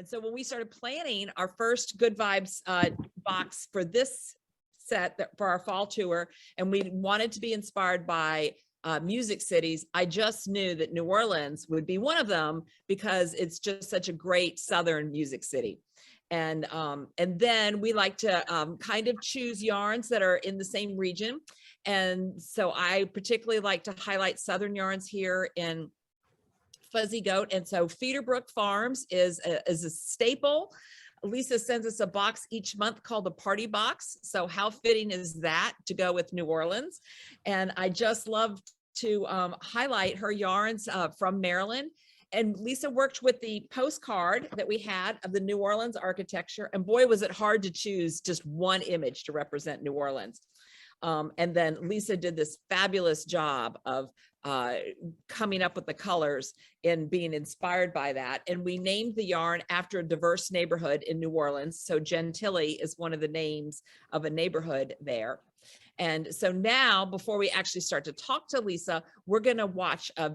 And so when we started planning our first Good Vibes box for this set for our fall tour, and we wanted to be inspired by music cities, I just knew that New Orleans would be one of them because it's just such a great Southern music city. And then we like to kind of choose yarns that are in the same region. And so I particularly like to highlight Southern yarns here in Fuzzy Goat. And so Feederbrook Farms is a staple. Lisa sends us a box each month called the Party Box. So how fitting is that to go with New Orleans? And I just love to highlight her yarns from Maryland. And Lisa worked with the postcard that we had of the New Orleans architecture. And boy, was it hard to choose just one image to represent New Orleans. And then Lisa did this fabulous job of coming up with the colors and being inspired by that. And we named the yarn after a diverse neighborhood in New Orleans. So Gentilly is one of the names of a neighborhood there. And so now, before we actually start to talk to Lisa, we're going to watch a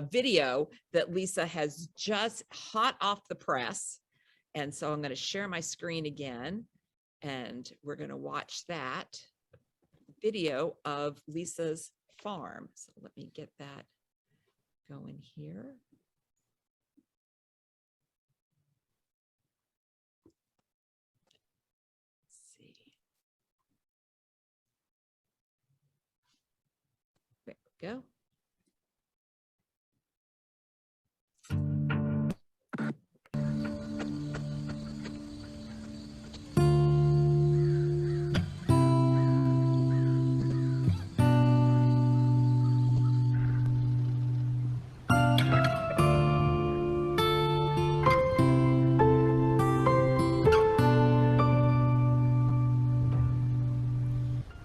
video that Lisa has just hot off the press. And so I'm going to share my screen again, and we're going to watch that video of Lisa's farm. So let me get that going here. Let's see. There we go.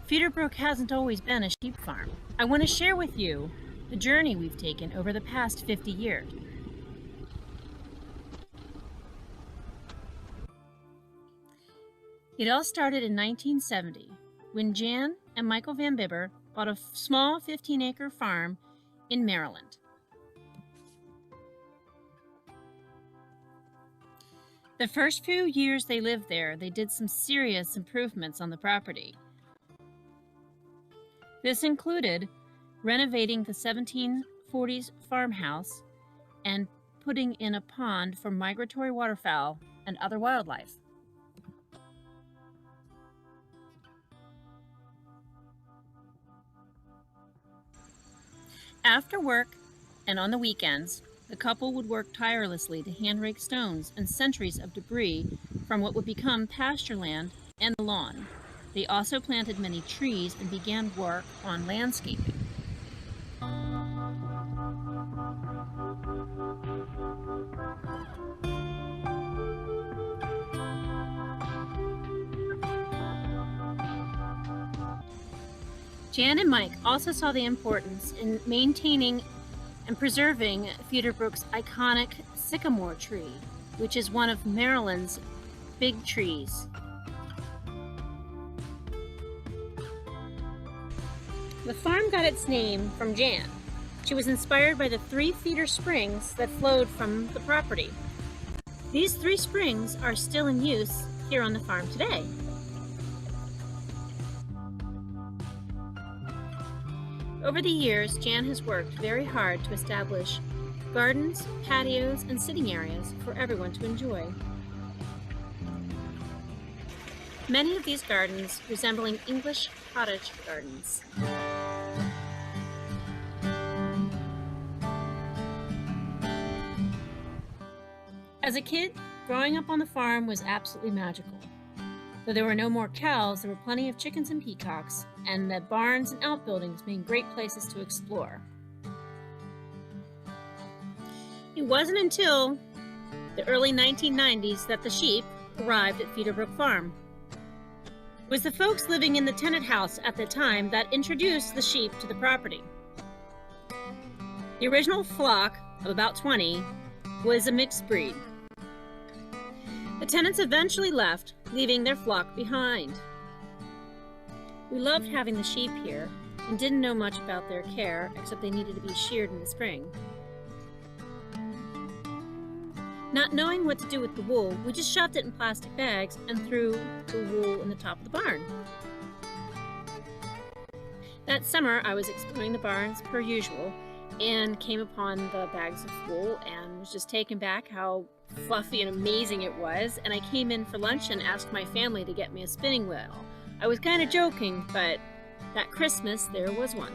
Feederbrook hasn't always been a sheep farm. I want to share with you the journey we've taken over the past 50 years. It all started in 1970 when Jan and Michael Van Bibber bought a small 15-acre farm in Maryland. The first few years they lived there, they did some serious improvements on the property. This included renovating the 1740s farmhouse and putting in a pond for migratory waterfowl and other wildlife. After work and on the weekends, the couple would work tirelessly to hand rake stones and centuries of debris from what would become pasture land and the lawn. They also planted many trees and began work on landscaping. Jan and Mike also saw the importance in maintaining and preserving Feederbrook's iconic sycamore tree, which is one of Maryland's big trees. The farm got its name from Jan. She was inspired by the 3 feeder springs that flowed from the property. These 3 springs are still in use here on the farm today. Over the years, Jan has worked very hard to establish gardens, patios, and sitting areas for everyone to enjoy. Many of these gardens resembling English cottage gardens. As a kid, growing up on the farm was absolutely magical. Though there were no more cows, there were plenty of chickens and peacocks, and the barns and outbuildings made great places to explore. It wasn't until the early 1990s that the sheep arrived at Feederbrook Farm. It was the folks living in the tenant house at the time that introduced the sheep to the property. The original flock of about 20 was a mixed breed. The tenants eventually left, leaving their flock behind. We loved having the sheep here and didn't know much about their care, except they needed to be sheared in the spring. Not knowing what to do with the wool, we just shoved it in plastic bags and threw the wool in the top of the barn. That summer, I was exploring the barns per usual and came upon the bags of wool and was just taken back how fluffy and amazing it was. And I came in for lunch and asked my family to get me a spinning wheel. I was kind of joking, but that Christmas, there was one.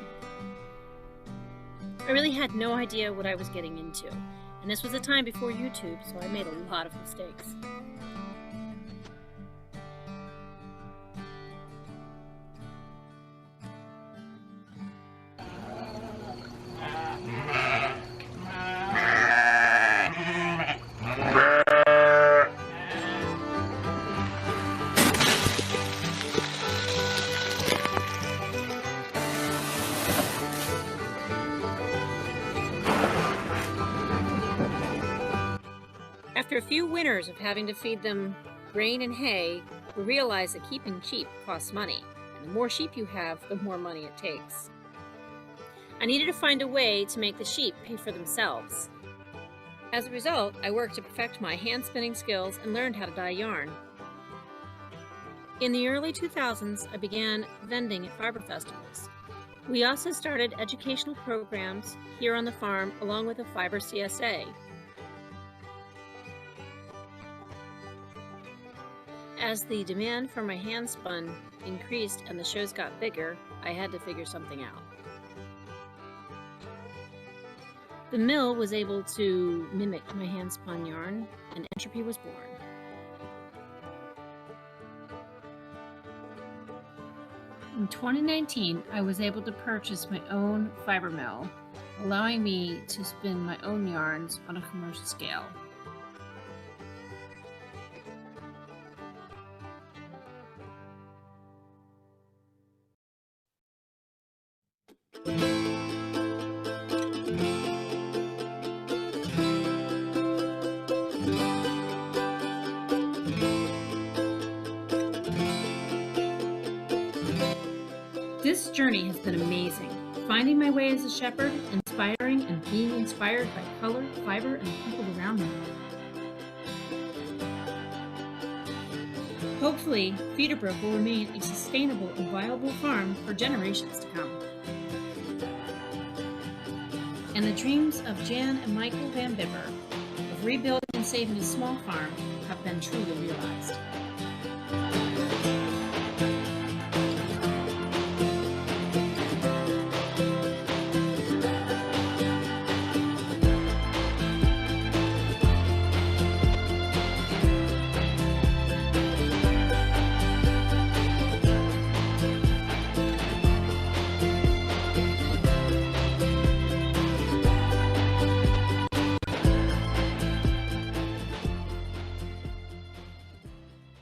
I really had no idea what I was getting into. And this was a time before YouTube, so I made a lot of mistakes. After a few winters of having to feed them grain and hay, we realized that keeping sheep costs money, and the more sheep you have, the more money it takes. I needed to find a way to make the sheep pay for themselves. As a result, I worked to perfect my hand spinning skills and learned how to dye yarn. In the early 2000s, I began vending at fiber festivals. We also started educational programs here on the farm along with a fiber CSA. As the demand for my hand spun increased and the shows got bigger, I had to figure something out. The mill was able to mimic my hand spun yarn, and entropy was born. In 2019, I was able to purchase my own fiber mill, allowing me to spin my own yarns on a commercial scale. This journey has been amazing. Finding my way as a shepherd, inspiring and being inspired by color, fiber, and the people around me. Hopefully, Feederbrook will remain a sustainable and viable farm for generations to come. And the dreams of Jan and Michael Van Bibber of rebuilding and saving a small farm have been truly realized.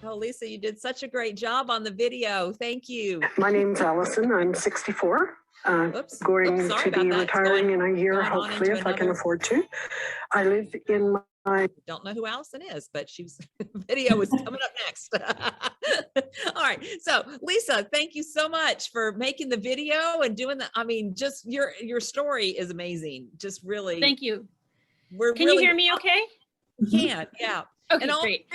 Oh, Lisa, you did such a great job on the video. Thank you. My name's Allison. I'm 64. Going to be retiring in a year, hopefully, if I can afford to. I live in my... Don't know who Allison is, but she's video is coming up next. All right. So Lisa, thank you so much for making the video and doing that. I mean, just your story is amazing. Just really. Thank you. Can you hear me okay? Can, yeah. Okay, and great.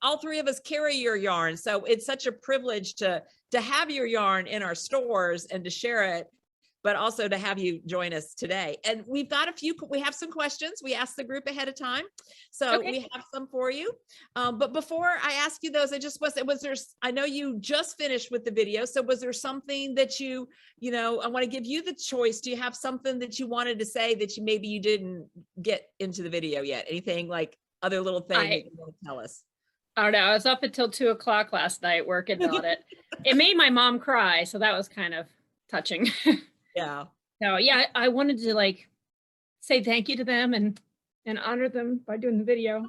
all three of us carry your yarn. So it's such a privilege to have your yarn in our stores and to share it, but also to have you join us today. And we have some questions. We asked the group ahead of time. So we have some for you. But before I ask you those, I know you just finished with the video. So was there something that I want to give you the choice. Do you have something that you wanted to say that maybe you didn't get into the video yet? Anything like other little thing that you want to tell us? I don't know. I was up until 2 o'clock last night working on it. It made my mom cry. So that was kind of touching. Yeah. So yeah, I wanted to say thank you to them and honor them by doing the video.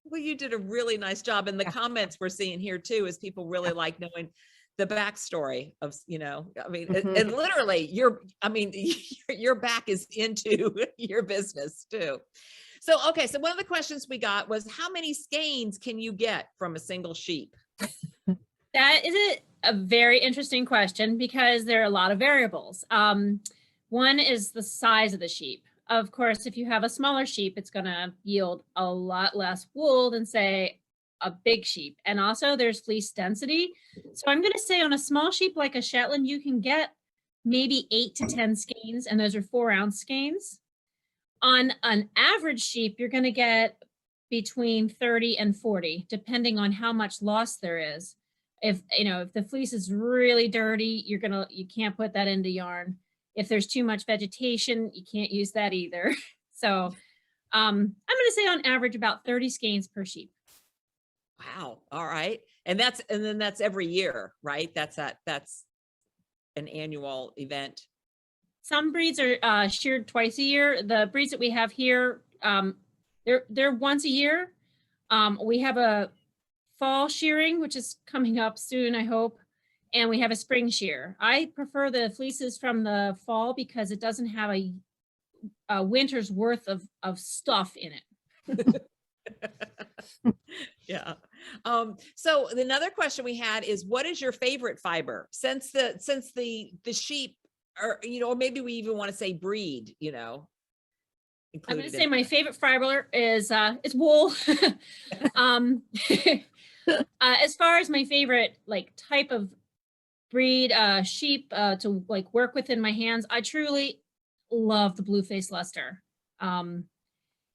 Well, you did a really nice job. And the comments we're seeing here too, is people really like knowing the backstory of, and literally your back is into your business too. So, okay. So one of the questions we got was, how many skeins can you get from a single sheep? That is a very interesting question because there are a lot of variables. One is the size of the sheep. of course, if you have a smaller sheep, it's going to yield a lot less wool than, say, a big sheep. And also there's fleece density. So I'm going to say on a small sheep like a Shetland, you can get maybe 8 to 10 skeins, and those are 4-ounce skeins. On an average sheep, you're going to get between 30 and 40, depending on how much loss there is. If the fleece is really dirty, you can't put that into yarn. If there's too much vegetation, you can't use that either. So I'm going to say on average about 30 skeins per sheep. Wow. All right. And then that's every year, right? That's an annual event. Some breeds are sheared twice a year. The breeds that we have here, they're once a year. We have a fall shearing, which is coming up soon, I hope. And we have a spring shear. I prefer the fleeces from the fall because it doesn't have a winter's worth of stuff in it. Yeah. So another question we had is, what is your favorite fiber? Since the sheep, or or maybe we even want to say breed, I'm going to say my favorite fiber is wool. As far as my favorite type of breed sheep to work with in my hands, I truly love the blue-faced Leicester.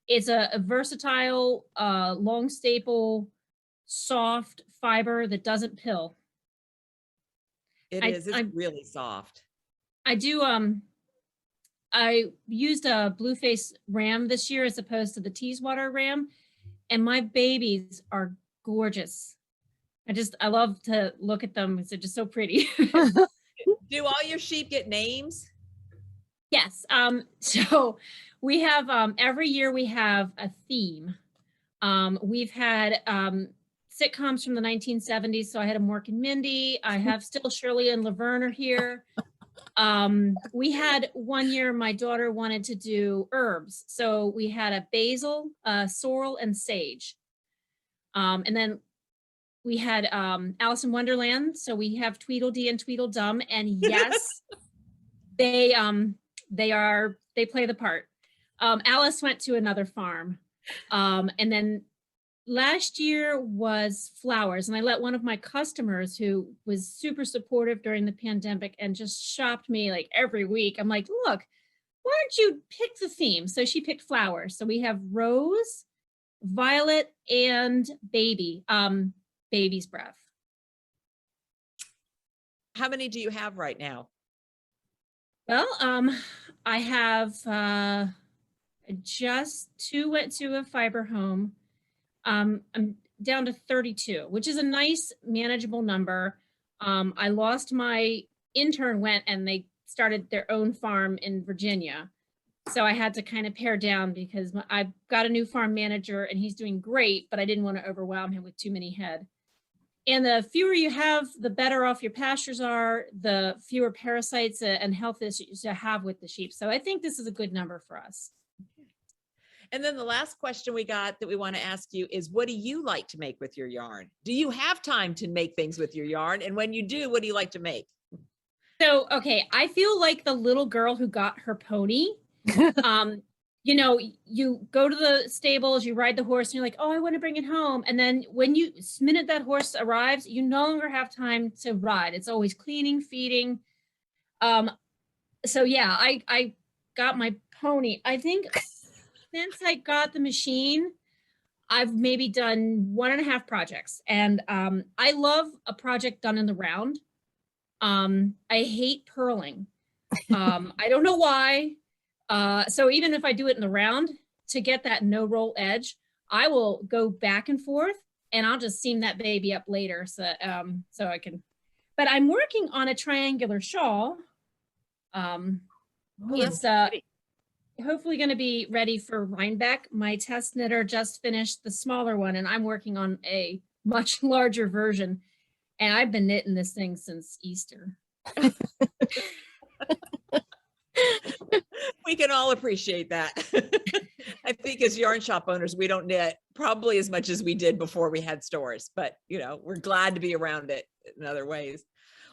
It's a versatile, long staple, soft fiber that doesn't pill. It's really soft. I used a blue-faced ram this year as opposed to the Teeswater ram, and my babies are gorgeous. I love to look at them. They're just so pretty. Do all your sheep get names? Yes. So we have, every year we have a theme. We've had sitcoms from the 1970s. So I had a Mork and Mindy. I have still Shirley and Laverne are here. We had one year, my daughter wanted to do herbs. So we had a basil, sorrel, and sage. And then we had Alice in Wonderland. So we have Tweedledee and Tweedledum. And yes, they play the part. Alice went to another farm. And then last year was flowers. And I let one of my customers who was super supportive during the pandemic and just shopped me every week. I'm like, look, why don't you pick the theme? So she picked flowers. So we have rose, violet, and baby's breath. How many do you have right now? Well, I have just 2 went to a fiber home. I'm down to 32, which is a nice manageable number. I lost my intern went and they started their own farm in Virginia. So I had to kind of pare down because I've got a new farm manager and he's doing great, but I didn't want to overwhelm him with too many head. And the fewer you have, the better off your pastures are, the fewer parasites and health issues you have with the sheep. So I think this is a good number for us. And then the last question we got that we want to ask you is, what do you like to make with your yarn? Do you have time to make things with your yarn? And when you do, what do you like to make? So, okay, I feel like the little girl who got her pony. You go to the stables, you ride the horse, and you're like, oh, I want to bring it home. And then minute that horse arrives, you no longer have time to ride. It's always cleaning, feeding. So yeah, I got my pony. I think since I got the machine, I've maybe done 1.5 projects. And I love a project done in the round. I hate purling. I don't know why. So even if I do it in the round, to get that no roll edge, I will go back and forth and I'll just seam that baby up later. So I can, but I'm working on a triangular shawl. It's hopefully going to be ready for Rhinebeck. My test knitter just finished the smaller one and I'm working on a much larger version. And I've been knitting this thing since Easter. We can all appreciate that. I think as yarn shop owners, we don't knit probably as much as we did before we had stores, but we're glad to be around it in other ways.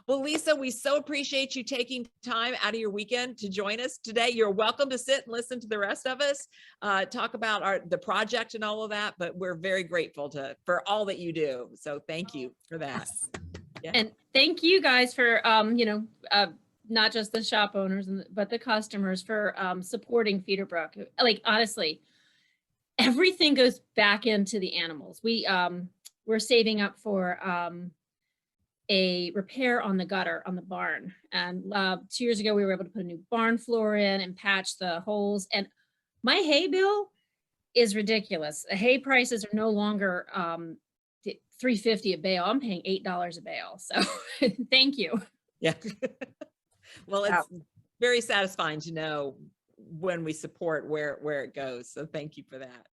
Well, Lisa, we so appreciate you taking time out of your weekend to join us today. You're welcome to sit and listen to the rest of us talk about the project and all of that, but we're very grateful for all that you do. So thank you for that. Yeah. And thank you guys for, not just the shop owners, but the customers for supporting Feederbrook. Like, honestly, everything goes back into the animals. We're saving up for a repair on the gutter on the barn. And 2 years ago, we were able to put a new barn floor in and patch the holes. And my hay bill is ridiculous. The hay prices are no longer $3.50 a bale. I'm paying $8 a bale. So thank you. Yeah. Well, it's very satisfying to know when we support where it goes. So thank you for that.